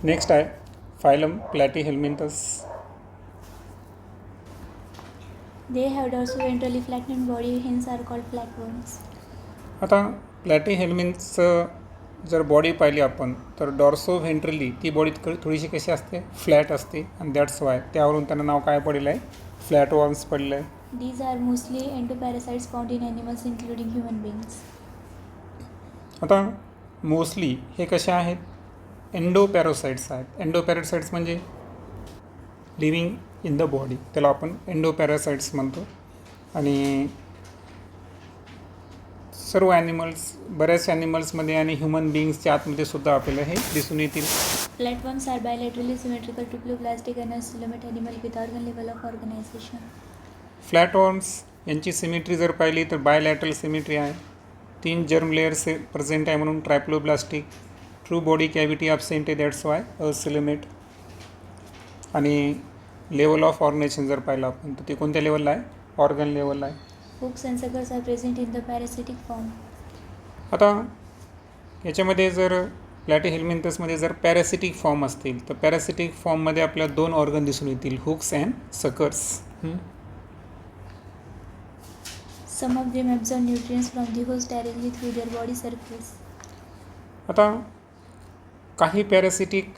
Next आहे phylum प्लॅटीहेल्मिंथस. They have dorsoventrally flattened body, hence are called flatworms. आता प्लॅटीहेल्मिंथचं जर body पाहिली आपण तर डॉर्सो व्हेंट्रली ती बॉडी थोडीशी कशी असते, फ्लॅट असते, आणि दॅट्स वाय त्यावरून त्यांना नाव काय पडलेलं आहे, फ्लॅटवर्म्स पडलं आहे. These are mostly endoparasites found in animals including human beings. आता मोस्टली हे कसे आहेत, एंडोपॅरासाइट्स आहेत. एंडोपॅरासाइट्स म्हणजे लिव्हिंग इन द बॉडी, त्याला आपण एंडोपॅरासाइट्स म्हणतो. आणि सर्व ॲनिमल्स, बऱ्याच ॲनिमल्समध्ये आणि ह्युमन बिईंग्सच्या आतमध्ये सुद्धा आपल्याला हे दिसून येतील. Flatworms are bilaterally symmetrical triploblastic and coelomate animal with organ level of organization. फ्लॅटवर्म्स यांची सिमेट्री जर पाहिली तर बायलॅटरल सिमेट्री आहे. 3 जर्म लेअर्स प्रेझेंट आहे म्हणून ट्रायप्लोब्लास्टिक. ट्रू बॉडी कॅव्हिटी ॲबसेंट आहे, दॅट्स वाय कोएलोमेट. आणि लेवल ऑफ ऑर्गनायझेशन जर पाहिलं आपण तर ते कोणत्या लेवलला आहे, ऑर्गन लेवलला आहे. Hooks and suckers are present in the parasitic form. आता याच्यामध्ये जर प्लॅटीहेल्मिंथसमध्ये जर पॅरासिटिक फॉर्म असतील तर पॅरासिटिक फॉर्ममध्ये आपल्याला 2 ऑर्गन दिसून येतील, hooks and suckers. Some of them absorb nutrients from the host directly through their body surface. आता काही पॅरासिटिक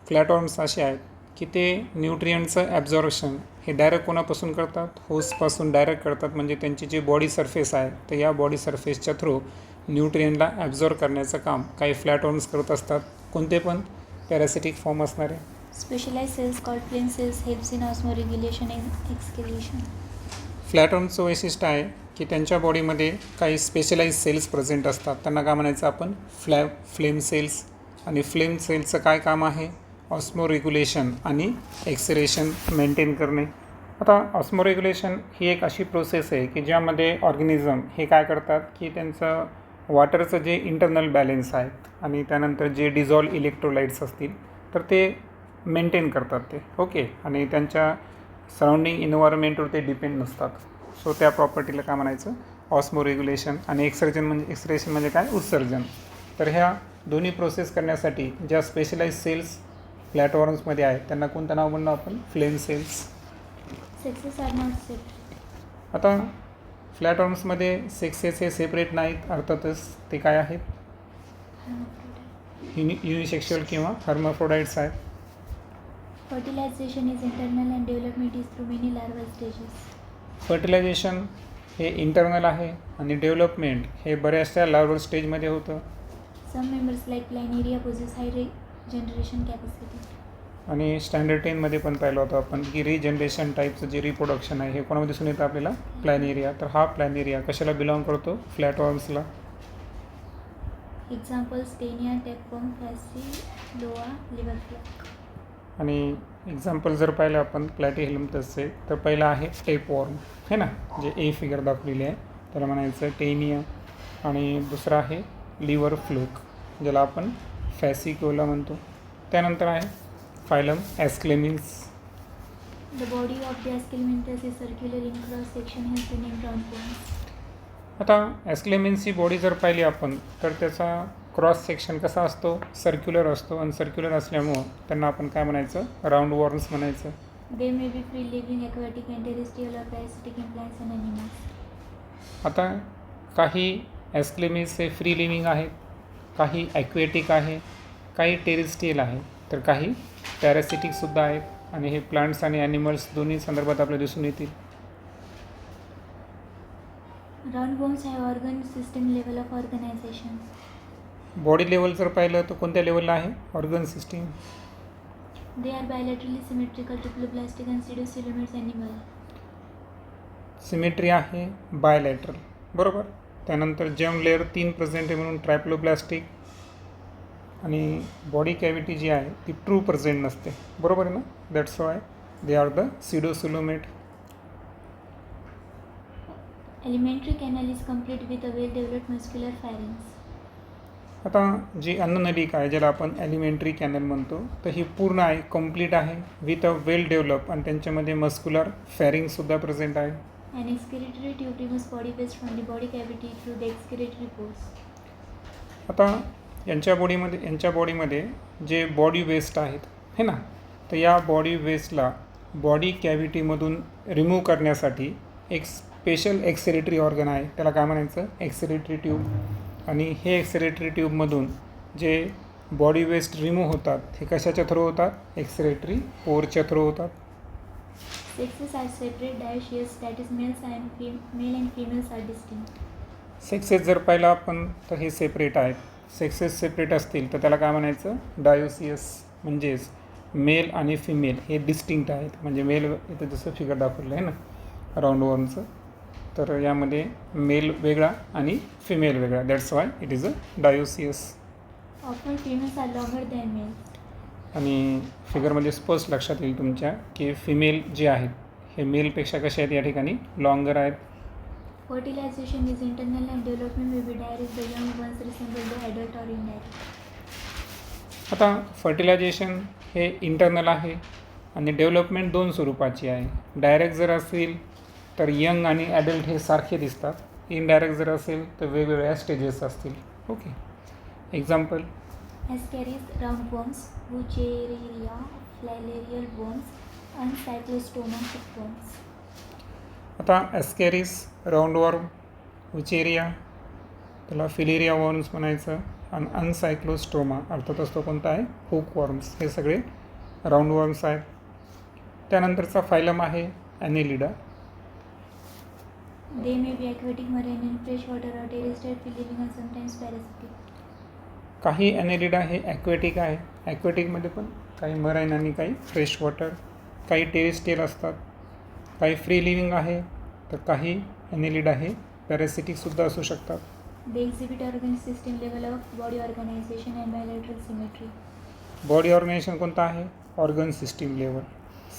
फ्लॅटवर्म्स असे आहेत की ते न्यूट्रियंटचं ॲब्झॉर्प्शन हे डायरेक्ट कोणापासून करतात, होस्टपासून डायरेक्ट करतात. म्हणजे त्यांची जी बॉडी सरफेस आहे तर या बॉडी सरफेसच्या थ्रू न्यूट्रियंटला ॲब्झॉर्ब करण्याचं काम काही फ्लॅटवर्म्स करत असतात. कोणते पण पॅरासिटिक फॉर्म असणारे. Specialized cells called flame cells helps in osmoregulation and excretion. फ्लॅटवर्मचं वैशिष्ट्य आहे की त्यांच्या बॉडीमध्ये काही स्पेशलाइज सेल्स प्रेझेंट असतात, त्यांना काय म्हणायचं आपण, फ्लेम सेल्स. आणि फ्लेम सेल्सचं काय काम आहे, ऑस्मो रेग्युलेशन आणि एक्सरेशन मेंटेन करणे. आता ऑस्मो रेग्युलेशन ही एक अशी प्रोसेस आहे की ज्यामध्ये ऑर्गॅनिझम हे काय करतात की त्यांचं वॉटरचं जे इंटरनल बॅलेन्स आहेत आणि त्यानंतर जे डिझॉल्व इलेक्ट्रोलाइट्स असतील तर ते मेंटेन करतात ते, ओके. आणि त्यांच्या सराउंडिंग इन्व्हायरमेंटवर ते डिपेंड नसतात. सो त्या प्रॉपर्टीला काय म्हणायचं, ऑस्मो रेग्युलेशन. आणि एक्सरेशन म्हणजे काय, उत्सर्जन. तर ह्या दोन्ही प्रोसेस करण्यासाठी ज्या स्पेशलाइज सेल्स फ्लॅटवर्म्समध्ये आहेत त्यांना कोणतं नाव म्हणणं आपण, flame cells. Sexes are not separate. आता फ्लॅटवर्म्समध्ये सेक्सेस हे सेपरेट नाहीत, अर्थातच ते काय आहेत, युनिसेक्शुअल किंवा हर्माफ्रोडाइट्स आहेत. Fertilization is internal and development is through many larval stages. Fertilization हे इंटरनल आहे आणि डेव्हलपमेंट हे बऱ्याचशा लार्वल स्टेजमध्ये होतं. Some members like Planaria possess high regeneration capacity. आणि स्टँडर्ड 10मध्ये पण पाहिलं होतं आपण की रिजनरेशन टाईपचं जे रिप्रोडक्शन आहे हे कोणामध्ये दिसून येतं आपल्याला, प्लॅनेरिया. तर हा प्लॅनेरिया कशाला बिलॉंग करतो, फ्लॅटवर्म्सला. Examples Taenia, tapeworm, Fasciloa, liverflax. आणि एक्झाम्पल जर पाहिलं आपण प्लॅटीहेल्मिंथसचे तर पहिला आहे टेपवॉर्म, है ना, जे ए फिगर दाखवलेली आहे त्याला म्हणायचं टेनिया. आणि दुसरा आहे लिव्हर फ्लूक ज्याला आपण फॅसिक्युला म्हणतो. त्यानंतर आहे phylum ॲस्क्लेमिन्स. The body of the Asclepias is circular in cross section, hence the name roundworms. आता ॲस्क्लेमिन्सची बॉडी जर पाहिली आपण तर त्याचा क्रॉस सेक्शन कसा असतो, सर्क्युलर असतो. आणि सर्क्युलर असल्यामुळं त्यांना आपण काय म्हणायचं, राऊंड वॉर्म्स म्हणायचं. They may be free living, aquatic and terrestrial or parasitic in plants and animals. आता काही ॲस्क्लेमिन्स हे फ्री लिव्हिंग आहेत, काही ॲक्वेटिक आहे, काही टेरेस्ट्रियल आहे, तर काही पॅरासिटिकसुद्धा आहेत. आणि हे प्लांट्स आणि ॲनिमल्स दोन्ही संदर्भात आपल्याला दिसून येतील. Roundworms have organ system level of organization. Body level जर पाहिलं तर कोणत्या लेवलला आहे, organ system. They are bilaterally symmetrical triploblastic and pseudocoelomates animal. Symmetry आहे बायलॅटरल, बरोबर. त्यानंतर जर्म लेअर 3 प्रेझेंट आहे म्हणून ट्रायप्लोब्लास्टिक. आणि बॉडी कॅव्हिटी जी आहे ती ट्रू प्रेझेंट नसते, बरोबर आहे ना, that's why they are the pseudocoelomate. Alimentary canal is complete with a well-developed muscular pharynx. आता जी अन्ननलिका आहे ज्याला आपण ॲलिमेंटरी कॅनल म्हणतो तर ही पूर्ण आहे, कंप्लीट आहे, विथ अ वेल डेव्हलप. आणि त्यांच्यामध्ये मस्क्युलर फॅरिंगसुद्धा प्रेझेंट आहे. An excretory tube removes body waste from the body cavity through the excretory pores. आता यांच्या बॉडीमध्ये जे बॉडी वेस्ट आहेत है ना, तर या बॉडी वेस्टला बॉडी कॅव्हिटीमधून रिमूव्ह करण्यासाठी एक स्पेशल एक्सेलेटरी ऑर्गन आहे, त्याला काय म्हणायचं, एक्सेलेटरी ट्यूब. आणि हे एक्सेलेटरी ट्यूबमधून जे बॉडी वेस्ट रिमूव्ह होतात हे कशाच्या थ्रू होतात, एक्सेलेटरी पोरच्या थ्रू होतात. Sexes are separate dioecious, that is male and females are distinct. Sexes जर पाहिलं आपण तर हे सेपरेट आहेत. सेक्सेस सेपरेट असतील तर त्याला काय म्हणायचं, डायोसियस. म्हणजेच मेल आणि फिमेल हे डिस्टिंक्ट आहेत. म्हणजे मेल इथं जसं फिगर दाखवलं आहे ना राऊंड वॉर्मचं, तर यामध्ये मेल वेगळा आणि फिमेल वेगळा, that's why it is a dioecious. Often females are longer than males. आणि फिगरमध्ये स्पष्ट लक्षात येईल तुमच्या की फिमेल जे आहेत हे मेलपेक्षा कसे आहेत, या ठिकाणी लॉंगर आहेत. Fertilization is internal and development may be direct. The young ones resemble the adult or indirect. आता फर्टिलायझेशन हे इंटरनल आहे आणि डेव्हलपमेंट दोन स्वरूपाची आहे. डायरेक्ट जर असेल तर यंग आणि ॲडल्ट हे सारखे दिसतात. इनडायरेक्ट जर असेल तर वेगवेगळ्या स्टेजेस असतील. Okay, example, Ascaris, roundworms, Wuchereria, filarial worms, and Cyclostoma hookworms. आता ॲस्कॅरिस, राऊंडवॉर्म, उचेरिया, त्याला फिलेरिया वॉर्म्स म्हणायचं, आणि अनसायक्लोस्टोमा अर्थातच तो कोणता आहे, हुक वॉर्म्स, हे सगळे राऊंडवॉर्म्स आहेत. त्यानंतरचा फायलम आहे ॲनेलिडा. They may be aquatic, marine, in fresh water or terrestrial, free living, and sometimes parasitic. काही ॲनेलिडा हे ॲक्वेटिक आहे. ॲक्वेटिकमध्ये पण काही मराईन आणि काही फ्रेश वॉटर, काही टेरेस्ट्रियल असतात, काही फ्री लिव्हिंग आहे, तर काही ॲनेलिडा हे पॅरासिटिकसुद्धा असू शकतात. They exhibit organ system level of body organization and bilateral symmetry. Body organisation कोणतं आहे, ऑर्गन सिस्टीम लेवल.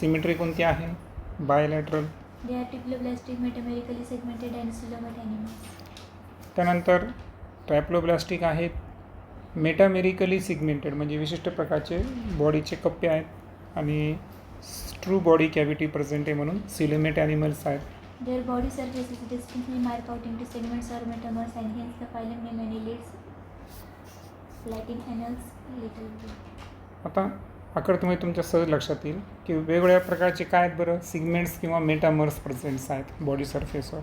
सिमेट्री कोणती आहे, bilateral. They are triploblastic, metamerically segmented, and coelomate animals. त्यानंतर ट्रॅप्लोब्लास्टिक आहेत, मेटामेरिकली सिगमेंटेड, म्हणजे विशिष्ट प्रकारचे बॉडीचे कप्पे आहेत, आणि ट्रू बॉडी कॅव्हिटी प्रेझेंट आहे म्हणून सिलोमेट ॲनिमल्स आहेत. Their body surface is distinctly marked out into segments or metamers, and hence the phylum name Annelids, Latin annals, little b. आता आकृतीमध्ये तुमच्या सहज लक्षात येईल की वेगवेगळ्या प्रकारचे काय आहेत बरं, सिगमेंट्स किंवा मेटामर्स प्रेझेंट्स आहेत बॉडी सरफेसवर,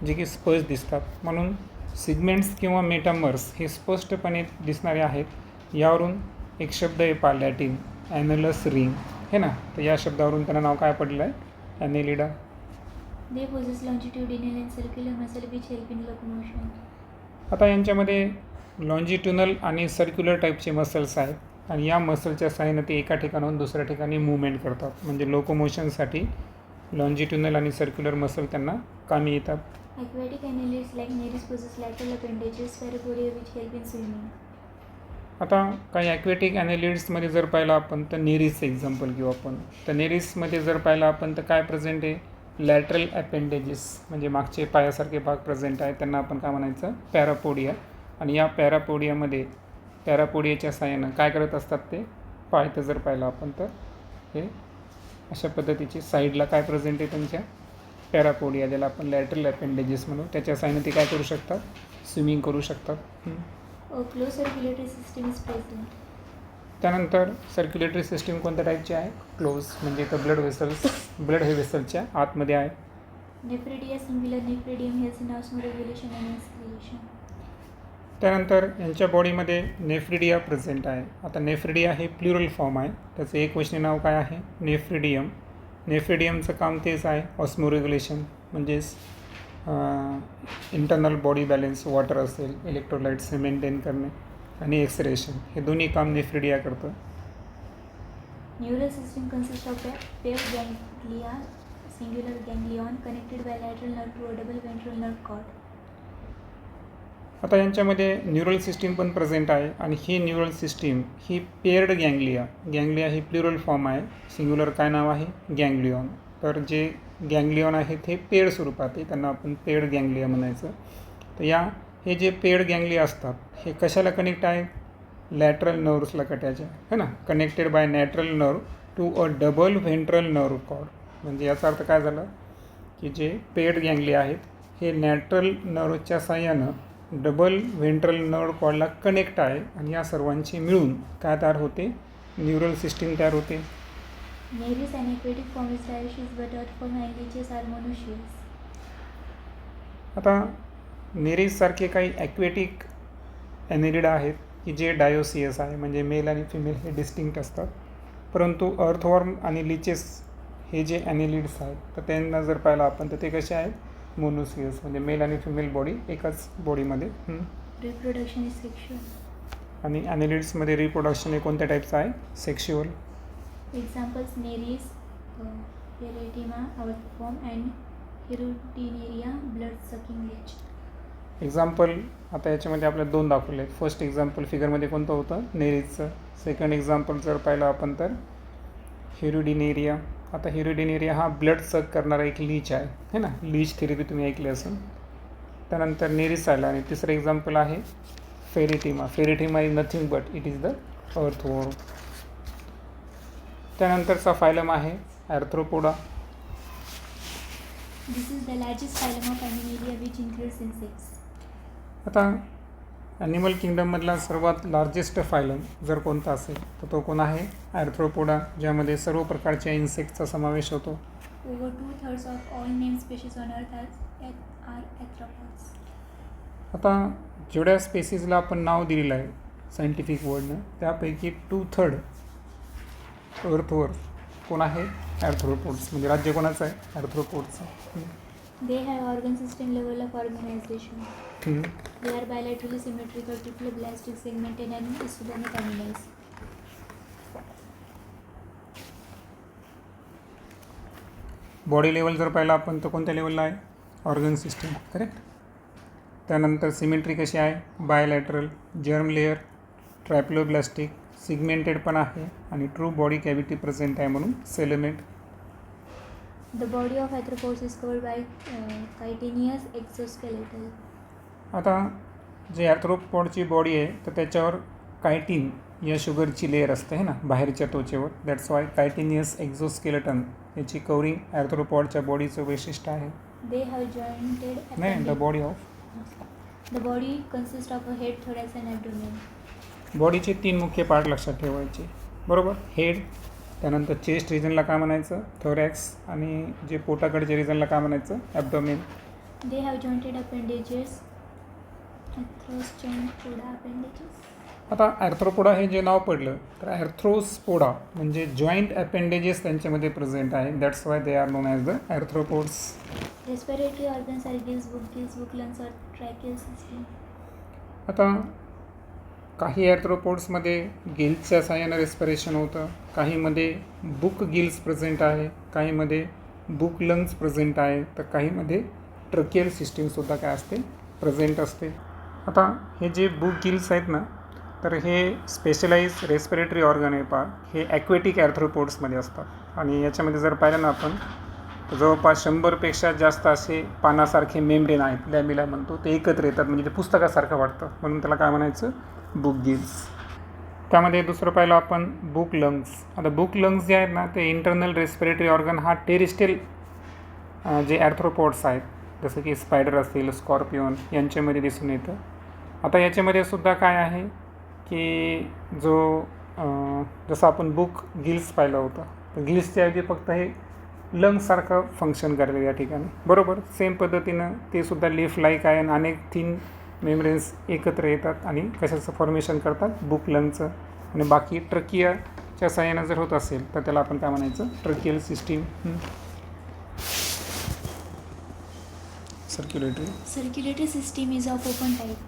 जे की स्पष्ट दिसतात. म्हणून सिगमेंट्स किंवा मेटामर्स हे स्पष्टपणे दिसणारे आहेत. यावरून एक शब्द आहे पा लॅटिन, ॲनलस रिंग, हे ना, तर या शब्दावरून त्यांना नाव काय पडलं आहे, ॲनेलिडा. They possess longitudinal and circular muscle which help in locomotion. आता यांच्यामध्ये लॉन्जिट्युनल आणि सर्क्युलर टाईपचे मसल्स आहेत, आणि या मसलच्या सहाय्याने ते एका ठिकाणाहून दुसऱ्या ठिकाणी मूवमेंट करतात. म्हणजे लोकोमोशनसाठी लॉन्जिट्युनल आणि सर्क्युलर मसल त्यांना कामी येतात. Aquatic annelids like Nereis possess lateral appendages, parapodia, which help in swimming. आता काही ॲक्वेटिक ॲनेलिड्समध्ये जर पाहिलं आपण तर नेरिसचं एक्झाम्पल घेऊ आपण. तर नेरिसमध्ये जर पाहिलं आपण तर काय प्रेझेंट आहे, लॅटरल ॲपेंडेजेस, म्हणजे मागचे पायासारखे भाग प्रेझेंट आहेत, त्यांना आपण काय म्हणायचं, पॅरापोडिया. आणि या पॅरापोडियाच्या साहाय्यानं काय करत असतात ते, पायथं जर पाहिलं आपण तर हे अशा पद्धतीचे साईडला काय प्रेझेंट आहे त्यांच्या, पॅरापोडिया, ज्याला आपण लॅटरल ॲपेंडेजेस म्हणू, त्याच्या साहाय्यानं ते काय करू शकतात, स्विमिंग करू शकतात. A closed circulatory system is present. त्यानंतर सर्क्युलेटरी सिस्टीम कोणत्या टाईपची आहे, क्लोज, म्हणजे इथं ब्लड हे वेसलच्या आतमध्ये आहे. Nephridia singular, nephridium helps in osmoregulation and excretion. त्यानंतर यांच्या बॉडीमध्ये नेफ्रिडिया प्रेझेंट आहे. आता नेफ्रिडिया हे प्लुरल फॉर्म आहे, त्याचं एकवचनी नाव काय आहे, नेफ्रिडियम. नेफ्रिडियमचं काम तेच आहे, ऑस्मोरेग्युलेशन, म्हणजेच इंटरनल बॉडी बॅलन्स, वॉटर असेल, इलेक्ट्रोलाइट्स हे मेंटेन करणे, आणि एक्सरेशन, हे दोन्ही काम नेफ्रिडिया करतं. Neural system consists of a paired ganglia, singular ganglion connected by lateral nerve to a double ventral nerve cord. आता यांच्यामध्ये न्यूरल सिस्टीम पण प्रेझेंट आहे, आणि ही न्यूरल सिस्टीम ही पेअर्ड गँग्लिया ही प्लुरल फॉर्म आहे, सिंग्युलर काय नाव आहे, गँग्लिऑन. तर जे गँग्लिऑन आहे ते पेड स्वरूपात आहे, त्यांना आपण पेड गँग्लिया म्हणायचं. तर हे जे पेड गँग्लिया असतात हे कशाला कनेक्ट आहे, लॅटरल नर्व्सला कटायचे है ना, connected by lateral nerve to a double ventral nerve cord. म्हणजे याचा अर्थ काय झाला की जे पेड गँग्लिया आहेत हे लॅटरल नर्वच्या साहाय्यानं डबल व्हेंट्रल नर्व कॉर्डला कनेक्ट आहे आणि या सर्वांची मिळून काय तयार होते, न्यूरल सिस्टीम तयार होते. Nereis an aquatic form is dioecious but earthworm and leeches are monoecious. आता नेरीजसारखे काही ॲक्वेटिक ॲनिलिड आहेत की जे डायोसियस आहे, म्हणजे मेल आणि फिमेल हे डिस्टिंक्ट असतात. परंतु अर्थवॉर्म आणि लिचेस हे जे ॲनिलिड्स आहेत तर त्यांना जर पाहिलं आपण तर ते कसे आहेत, मोनोसियस, म्हणजे मेल आणि फिमेल बॉडी एकाच बॉडीमध्ये. Reproduction is sexual. आणि ॲनिलिड्समध्ये रिप्रोडक्शन हे कोणत्या टाईपचं आहे, sexual. Examples: Nereis, Paratima, earthworm, and Hirudinarea, blood-sucking leech. Example आता याच्यामध्ये आपल्याला 2 दाखवले आहेत. फर्स्ट एक्झाम्पल फिगरमध्ये कोणतं होतं, नेरीजचं. सेकंड एक्झाम्पल जर पाहिलं आपण तर हिरुडिनेरिया. आता हिरुडिनेरिया हा ब्लड सक करणारा एक लीच आहे, है ना, लीच थेरपी तुम्ही ऐकली असेल. त्यानंतर नेरीस आला आणि तिसरं एक्झाम्पल आहे Pheretima. Pheretima is nothing but it is the earthworm. त्यानंतरचा फायलम आहे arthropoda. This is the largest phylum of Animalia which includes insects. आता ॲनिमल किंगडममधला सर्वात लार्जेस्ट फायलम जर कोणता असेल तर तो कोण आहे, आर्थ्रोपोडा, ज्यामध्ये सर्व प्रकारच्या इन्सेक्टचा समावेश होतो. Over 2/3 of all named species on Earth are arthropods. आता जेवढ्या स्पेसीजला आपण नाव दिलेलं आहे सायंटिफिक वर्डनं, त्यापैकी 2/3 अर्थवर कोण आहे, आर्थ्रोपोड्स, म्हणजे राज्य कोणाचं आहे, आर्थ्रोपोड्सचं. They have organ system level of organization. They are bilaterally symmetrical, triploblastic, segmented, and isodemic aminized. Body level जर पाहिलं आपण तर कोणत्या लेवलला आहे, ऑर्गन सिस्टम, करेक्ट. त्यानंतर सिमेट्री कशी आहे, बायलॅटरल, जर्म लेअर, ट्रायप्लोब्लास्टिक, सिगमेंटेड पण आहे आणि ट्रू बॉडी कॅव्हिटी प्रेझेंट आहे म्हणून सेलेमेट. The body of arthropods is covered by chitinous exoskeletal. आता जे आर्थ्रोपॉडची बॉडी आहे तर त्याच्यावर कायटिन या शुगरची लेअर असते, है ना, बाहेरच्या त्वचेवर. दॅट्स वाय कायटिनियस एक्झोस्केलेटन याची कवरिंग आर्थ्रोपॉडच्या बॉडीचं वैशिष्ट्य आहे. They have jointed नाही, the body of. The body consists of a head, thorax, and abdomen. बॉडीचे 3 मुख्य पार्ट लक्षात ठेवायचे, बरोबर. हेड, त्यानंतर चेस्ट रिजनला काय म्हणायचं, थोरॅक्स, आणि जे पोटाकडच्या रिजनला काय म्हणायचं, ॲब्डोमेन. They have jointed appendages. Arthropoda appendages. आता आर्थ्रोपोडा हे जे नाव पडलं तर आर्थ्रोस्पोडा म्हणजे जॉईंट ॲपेंडेजेस त्यांच्यामध्ये प्रेझेंट आहे. That's why they R non as the arthropods. Respiratory organs are gills, book lungs, or tracheal system. आता काही आर्थ्रोपोड्समध्ये गिल्सच्या साहाय्यानं रेस्पिरेशन होतं, काहीमध्ये बुक गिल्स प्रेझेंट आहे, काहीमध्ये बुक लंग्स प्रेझेंट आहे, तर काहीमध्ये ट्रकियल सिस्टीमसुद्धा काय असते, प्रेझेंट असते. आता हे जे बुक गिल्स आहेत ना, तर हे स्पेशलाइज रेस्पिरेटरी ऑर्गन आहे पहा, हे ॲक्वेटिक आर्थ्रोपोड्समध्ये असतात. आणि याच्यामध्ये जर पाहिलं ना आपण तर जवळपास 100पेक्षा जास्त असे पानासारखे मेम्ब्रेन आहेत, लॅमिला म्हणतो, ते एकत्र येतात, म्हणजे ते पुस्तकासारखं वाटतं, म्हणून त्याला काय म्हणायचं, बुक गिल्स. त्यामध्ये दुसरं पाहिलं आपण बुक लंग्स. आता बुक लंग्स जे आहेत ना ते इंटरनल रेस्पिरेटरी ऑर्गन हा टेरिस्टेल जे आर्थ्रोपोड्स आहेत जसं की स्पायडर असेल, स्कॉर्पिओन यांच्यामध्ये दिसून येतं. आता याच्यामध्ये सुद्धा काय आहे की जो जसं आपण बुक गिल्स पाहिलं होतं तर गिल्सच्या ऐवजी फक्त हे लंग्ससारखं फंक्शन करते या ठिकाणी, बरोबर. सेम पद्धतीनं ते सुद्धा लीफ लाईक आहे आणि अनेक थिन मेम्ब्रेन्स एकत्र येतात आणि कशाचं फॉर्मेशन करतात, बुक लंगचं. आणि बाकी ट्रकियाच्या साहाय्यानं जर होत असेल तर त्याला आपण काय म्हणायचं, tracheal system. Circulatory system is of open type.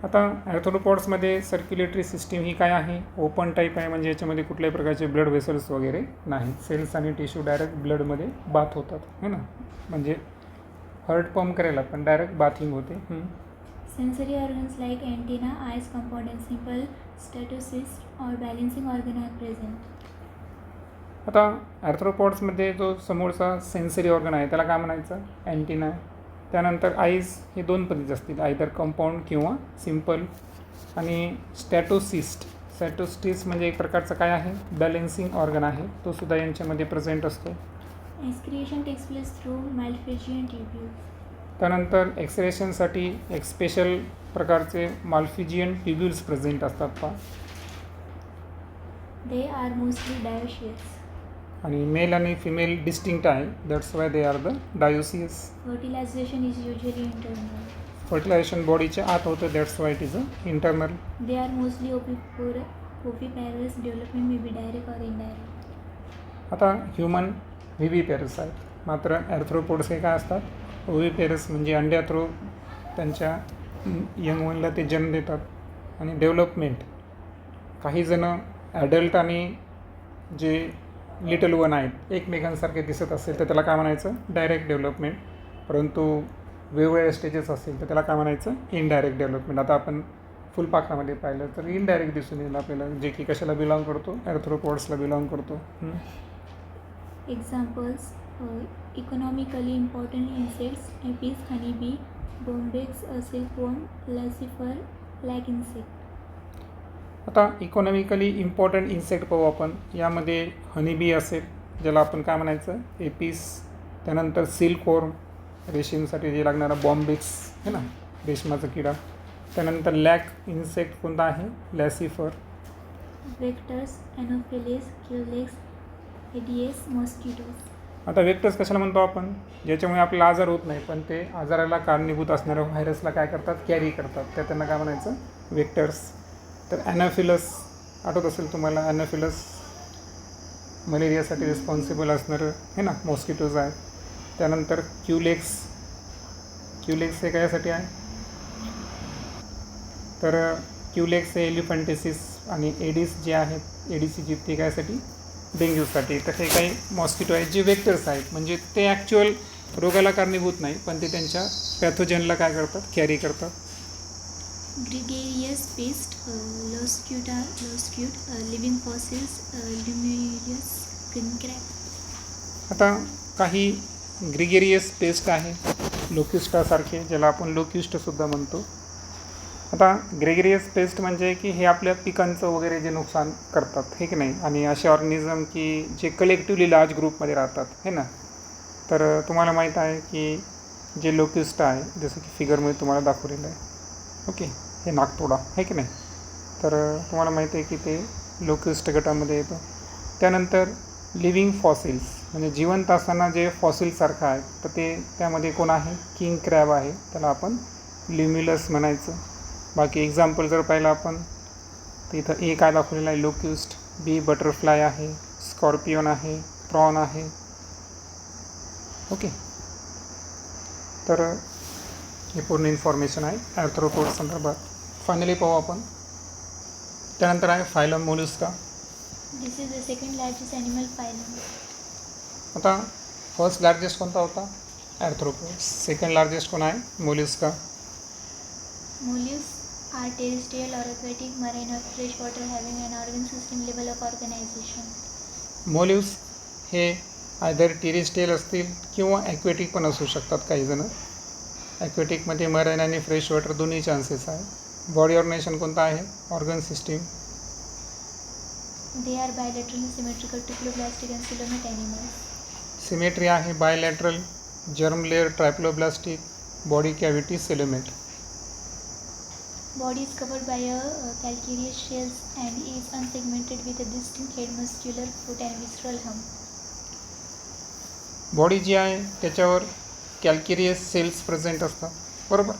आता आर्थ्रोपोड्समध्ये सर्क्युलेटरी सिस्टीम ही काय आहे, ओपन टाईप आहे, म्हणजे याच्यामध्ये कुठल्याही प्रकारचे ब्लड व्हेसल्स वगैरे नाही. सेल्स आणि टिश्यू डायरेक्ट ब्लडमध्ये बाथ होतात, है ना, म्हणजे हार्ट पंप करायला पण डायरेक्ट बाथिंग होते. Sensory organs like antenna, eyes, compound, and simple statocyst or balancing organ are present. आता आर्थ्रोपॉड्समध्ये जो समोरचा सेन्सरी ऑर्गन आहे त्याला काय म्हणायचं, अँटिना. त्यानंतर आईज हे 2 पद्धती असतील, आयदर कंपाऊंड किंवा सिम्पल. आणि स्टॅटोसिस्ट म्हणजे एक प्रकारचं काय आहे, बॅलेन्सिंग ऑर्गन आहे, तो सुद्धा यांच्यामध्ये प्रेझेंट असतो. Excretion takes place through malphizian tubules. त्यानंतर एक्सरेशनसाठी एक स्पेशल प्रकारचे माल्फिजियन ट्युब्युल्स प्रेझेंट असतात पहा. They are mostly dioecious. आणि मेल आणि फिमेल डिस्टिंक्ट आहे, that's why they are the dioecious. Fertilization is usually internal. Fertilization बॉडीच्या आत होतं, that's why it is a internal. They are mostly oviparous. Development may be direct or indirect. आता human व्हिव्हिपेरस आहेत, मात्र ॲर्थ्रोपोड्स हे काय असतात, ओव्हिपेरस, म्हणजे अंड्या थ्रू त्यांच्या यंग वनला ते जन्म देतात. आणि डेव्हलपमेंट, काही जणं ॲडल्ट आणि जे लिटल वन आहेत एकमेकांसारखे दिसत असेल तर त्याला काय म्हणायचं, डायरेक्ट डेव्हलपमेंट. परंतु वेगवेगळ्या स्टेजेस असतील तर त्याला काय म्हणायचं, इनडायरेक्ट डेव्हलपमेंट. आता आपण फुलपाखरामध्ये पाहिलं तर इनडायरेक्ट दिसून येईल आपल्याला, जे की कशाला बिलॉंग करतो, ॲर्थ्रोपोड्सला बिलॉंग करतो. Examples: economically important insects: apis, honeybee, bombyx, silkworm, lucifer, black insect. आता इकॉनॉमिकली इम्पॉर्टंट इन्सेक्ट पाहू आपण. यामध्ये हनीबी असेल, ज्याला आपण काय म्हणायचं, एपिस. त्यानंतर सिल्कवॉर्म, रेशीमसाठी जे लागणारा बॉम्बिक्स है ना, रेशमाचा किडा. त्यानंतर लॅक इन्सेक्ट कोणता आहे, लॅसिफर. Vectors: anopheles, culex, aedes, mosquitoes. आता वेक्टर्स कशाला म्हणतो आपण, ज्याच्यामुळे आपल्याला आजार होत नाही पण ते आजाराला कारणीभूत असणाऱ्या व्हायरसला काय करतात, कॅरी करतात, त्या त्यांना काय म्हणायचं, वेक्टर्स. तर ॲनोफिलस आठवत असेल तुम्हाला, ॲनोफिलस मलेरियासाठी रिस्पॉन्सिबल असणारं है ना, मॉस्किटोज आहेत. त्यानंतर क्युलेक्स हे कशासाठी आहे, तर क्युलेक्स हे एलिफंटेसिस. आणि एडिस जे आहेत, एडिस इजिप्ती, ते कायसाठी, डेंग्यूसाठी. तर हे काही मॉस्किटो आहेत जे वेक्टर्स आहेत, म्हणजे ते ॲक्च्युअल रोगाला कारणीभूत नाही पण ते त्यांच्या पॅथोजनला काय करतात, कॅरी करतात. Gregarious pest: loscute, living fossils, lemurius, green crab. आता काही ग्रिगेरियस पेस्ट आहे, लोक्युस्टासारखे, ज्याला आपण लोक्युस्टसुद्धा म्हणतो. आता ग्रेगरियस पेस्ट म्हणजे की हे आपल्या पिकांचं वगैरे जे नुकसान करतात, हे की नाही. आणि असे ऑर्गॅनिझम की जे कलेक्टिव्हली लार्ज ग्रुपमध्ये राहतात, हे ना. तर तुम्हाला माहीत आहे की जे लोक्युस्ट आहे, जसं की फिगरमध्ये तुम्हाला दाखवलेलं आहे, ओके, हे नागतोडा, हे की नाही. तर तुम्हाला माहिती आहे की ते लोक्युस्ट गटामध्ये येतं. त्यानंतर लिव्हिंग फॉसिल्स, म्हणजे जिवंत असताना जे फॉसिलसारखं आहे, तर ते त्यामध्ये कोण आहे, किंग क्रॅब आहे, त्याला आपण ल्युम्युलस म्हणायचं. बाकी एक्झाम्पल जर पाहिलं आपण तर इथं ए काय दाखवलेलं आहे, लोक्युस्ट. बी बटरफ्लाय आहे, स्कॉर्पियन आहे, प्रॉन आहे, ओके. तर हे पूर्ण इन्फॉर्मेशन आहे ॲर्थ्रोपोड संदर्भात. फायनली पाहू आपण. त्यानंतर आहे phylum Mollusca. This is the second largest animal phylum. आता फर्स्ट लार्जेस्ट कोणता होता, ॲर्थ्रोपोड. सेकंड लार्जेस्ट कोण आहे, Mollusca. Mollusks are terrestrial or aquatic, marine or freshwater, having an organ system level of organization. मोल्युस्क हे आयदर टेरेस्ट्रियल असतील किंवा aquatic पण असू शकतात काही जण. ॲक्वेटिकमध्ये मराइन आणि फ्रेश वॉटर दोन्ही चान्सेस आहे. बॉडी ऑर्गनायझेशन कोणतं आहे, organ system. They are bilateral, symmetrical, triploblastic and coelomate animals. Symmetry आहे bilateral, germ layer triploblastic, body cavity coelomate. Body is covered by a calcareous shells and is unsegmented with a distinct head, muscular foot and visceral hump. Body जी आहे त्याच्यावर कॅल्केरियस cells present असतात, बरोबर.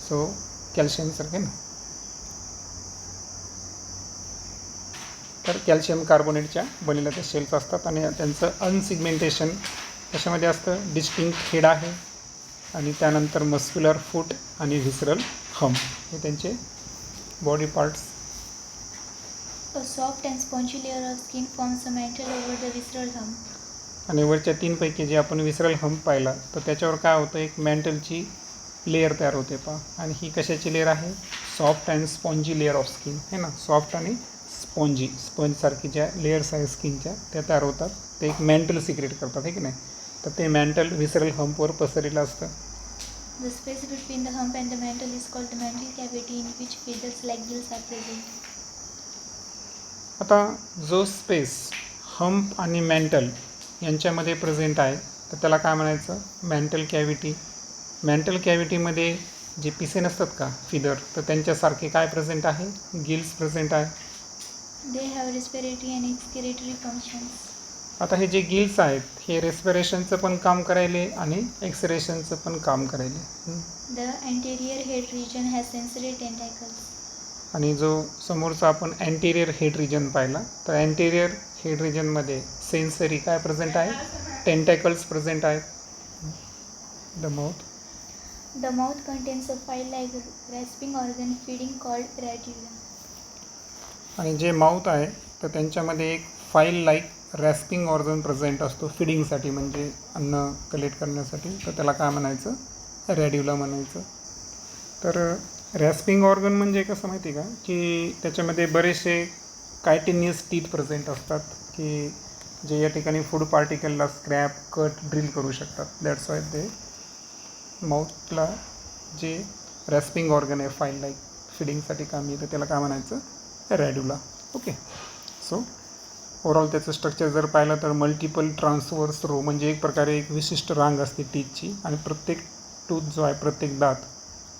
So कॅल्शियमसारखे ना. तर calcium कार्बोनेटच्या बनलेल्या त्या cells असतात आणि त्यांचं अनसिग्मेंटेशन कशामध्ये असतं, डिस्टिंक्ट हेड आहे आणि त्यानंतर मस्क्युलर फूट आणि व्हिसरल हम्प, हे त्यांचे body parts. A soft and spongy layer of skin forms a mantle over the visceral hump. आणि वरच्या तीनपैकी जे आपण व्हिसरल हम्प पाहिला तर त्याच्यावर काय होतं, एक मॅन्टलची लेअर तयार होते पहा. आणि ही कशाची लेअर आहे, soft and spongy layer of skin, है ना. सॉफ्ट आणि स्पंजसारखी ज्या लेयर्स आहेत स्किनच्या त्या तयार होतात, ते एक मॅन्टल सिक्रेट करतात, है की नाही. तर ते मॅन्टल व्हिसरल हम्पवर पसरलेलं असतं. The space between the hump and the mantle is called the mantle cavity, in which feathers like gills are present. आता जो स्पेस हम्प आणि मॅन्टल यांच्यामध्ये प्रेझेंट आहे तर त्याला काय म्हणायचं, मॅन्टल कॅव्हिटी. मेंटल कॅव्हिटीमध्ये जे पिसे नसतात का फिदर, तर त्यांच्यासारखे काय प्रेझेंट आहे, गिल्स प्रेझेंट आहे. They have respiratory and excretory functions. आता हे जे गिल्स आहेत हे रेस्पिरेशनचं पण काम करायले आणि एक्सरेशनचं पण काम करायले. The anterior head region has sensory tentacles. आणि जो समोरचा आपण अँटेरियर हेड रिजन पाहिला, तर अँटेरियर हेड रिजनमध्ये सेन्सरी काय प्रेझेंट आहे, टेंटॅकल्स प्रेझेंट आहेत. The mouth. The mouth contains a file-like rasping organ feeding called radula. आणि जे माउथ आहे तर त्यांच्यामध्ये एक फाईल लाईक रॅस्पिंग ऑर्गन प्रेझेंट असतो फिडिंगसाठी, म्हणजे अन्न कलेक्ट करण्यासाठी. तर त्याला काय म्हणायचं, रॅड्युला म्हणायचं. तर रॅस्पिंग ऑर्गन म्हणजे कसं माहिती का, की त्याच्यामध्ये बरेचसे कायटिनियस टीथ प्रेझेंट असतात, की जे या ठिकाणी फूड पार्टिकलला स्क्रॅप कट ड्रिल करू शकतात. दॅट्स वाय ते माउथला जे रॅस्पिंग ऑर्गन आहे फाईल लाईक फिडिंगसाठी काम येतं, त्याला काय म्हणायचं, रॅड्युला. ओके. सो ओव्हरऑल त्याचं स्ट्रक्चर जर पाहिलं तर मल्टिपल ट्रान्सवर्स रो, म्हणजे एक प्रकारे एक विशिष्ट रांग असते टीथची, आणि प्रत्येक टूथ जो आहे, प्रत्येक दात,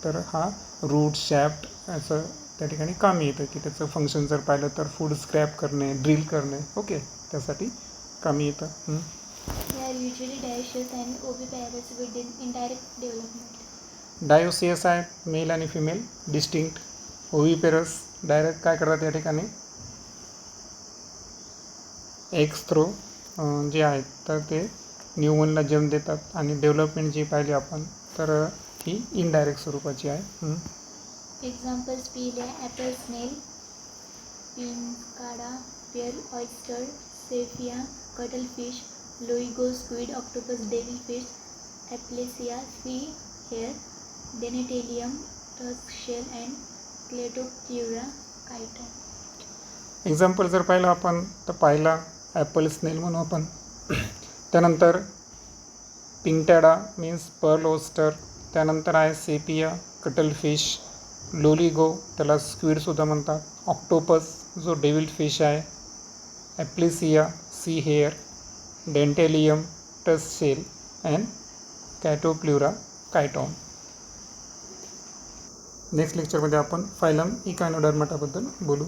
तर हा रूट शॅफ्ट असं त्या ठिकाणी कामी येतं, की त्याचं फंक्शन जर पाहिलं तर फूड स्क्रॅप करणे, ड्रिल करणे, ओके, त्यासाठी कामी येतं. They are usually dioecious and oviparous with indirect development. Dioecious आहे मेल आणि फिमेल डिस्टिंक्ट. ओव्हिपेरस डायरेक्ट काय करतात या ठिकाणी, एग्स थ्रो जे आहेत तर ते न्यूमनला जन्म देतात, आणि डेव्हलपमेंट जी पाहिली आपण तर ही इनडायरेक्ट स्वरूपाची आहे. Examples: Pila, apple snail, pincada, pearl oyster, sepia, cuttlefish, loigo squid, octopus, devilfish, aplysia, sea hare, denatalium, tusk shell, and Cletopleura chiton. Example जर पाहिलं आपण तर पाहिला ॲपल स्नेल म्हणू आपण. त्यानंतर पिंगटॅडा मीन्स पर्ल ओस्टर. त्यानंतर आहे सेपिया, कटलफिश, लोलिगो त्याला स्क्विडसुद्धा म्हणतात, ऑक्टोपस जो डेव्हिल फिश आहे, ॲप्लिसिया सी हेअर, डेंटेलियम टस शेल, अँड कॅटोप्ल्युरा कायटॉन. नेक्स्ट लेक्चरमध्ये आपण फायलम इकायनोडर्माटाबद्दल बोलू.